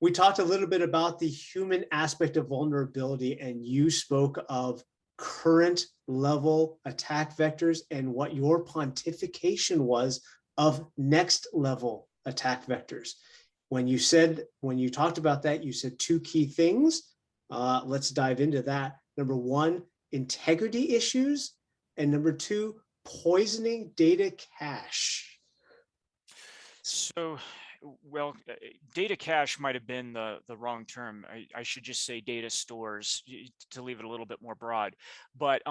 we talked a little bit about the human aspect of vulnerability, and you spoke of current level attack vectors and what your pontification was of next level attack vectors. When you talked about that, you said two key things. Let's dive into that. Number one, integrity issues, and number two, poisoning data cache. So, well, data cache might have been the wrong term. I should just say data stores to leave it a little bit more broad. But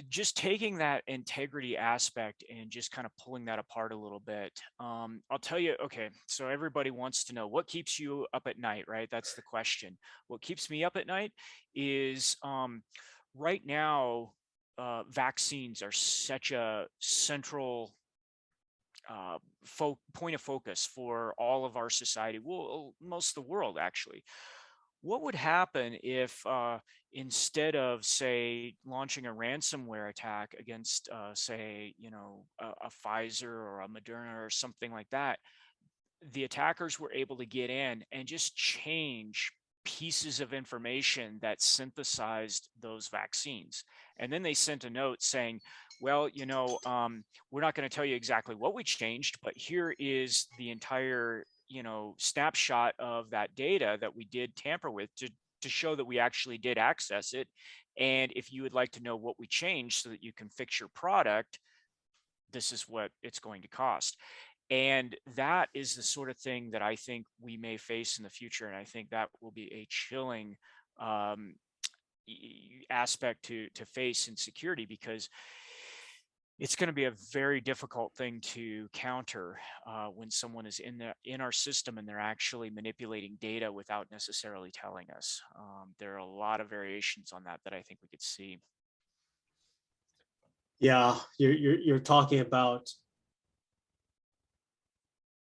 just taking that integrity aspect and just kind of pulling that apart a little bit. I'll tell you, okay, so everybody wants to know what keeps you up at night, right? That's the question. What keeps me up at night is right now, vaccines are such a central point of focus for all of our society, well, most of the world actually. What would happen if instead of, say, launching a ransomware attack against, say, a Pfizer or a Moderna or something like that, the attackers were able to get in and just change pieces of information that synthesized those vaccines. And then they sent a note saying, well, we're not going to tell you exactly what we changed, but here is the entire, snapshot of that data that we did tamper with to show that we actually did access it. And if you would like to know what we changed so that you can fix your product, this is what it's going to cost. And that is the sort of thing that I think we may face in the future. And I think that will be a chilling um, aspect to face in security, because it's going to be a very difficult thing to counter when someone is in our system and they're actually manipulating data without necessarily telling us. There are a lot of variations on that I think we could see. Yeah, you're talking about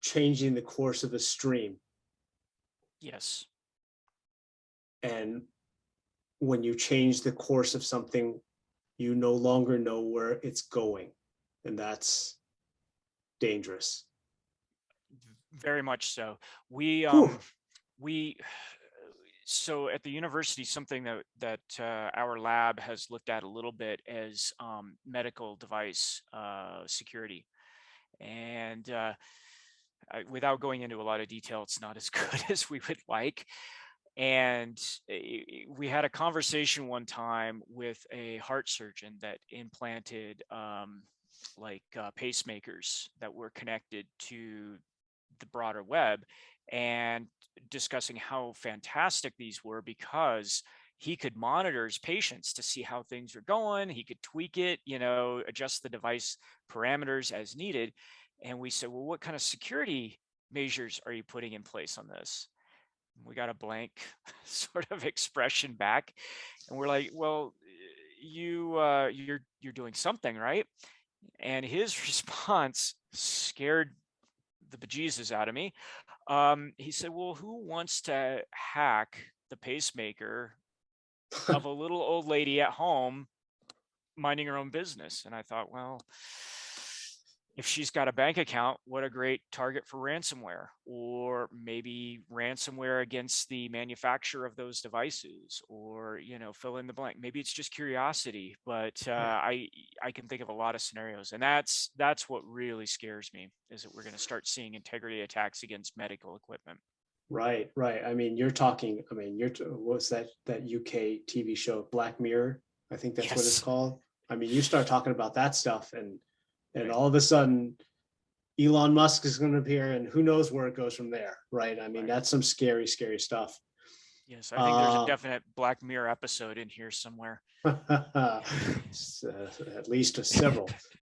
changing the course of a stream. Yes. And when you change the course of something, you no longer know where it's going. And that's dangerous. Very much so. We Whew. we so at the university, something that our lab has looked at a little bit as medical device security. And without going into a lot of detail, it's not as good as we would like. And we had a conversation one time with a heart surgeon that implanted pacemakers that were connected to the broader web, and discussing how fantastic these were because he could monitor his patients to see how things are going. He could tweak it, adjust the device parameters as needed. And we said, well, what kind of security measures are you putting in place on this? We got a blank sort of expression back, and we're like, well, you're doing something, right? And his response scared the bejesus out of me. He said, well, who wants to hack the pacemaker of a little old lady at home minding her own business? And I thought, well, if she's got a bank account, what a great target for ransomware, or maybe ransomware against the manufacturer of those devices, or, fill in the blank. Maybe it's just curiosity, but Yeah. I can think of a lot of scenarios. And that's what really scares me, is that we're going to start seeing integrity attacks against medical equipment. Right, right. I mean, you're talking, what's that UK TV show, Black Mirror? I think that's what it's Yes. called. I mean, you start talking about that stuff and Right. all of a sudden Elon Musk is going to appear and who knows where it goes from there, right? I mean, Right. that's some scary, scary stuff. Yes, I think there's a Uh, definite Black Mirror episode in here somewhere. at least several.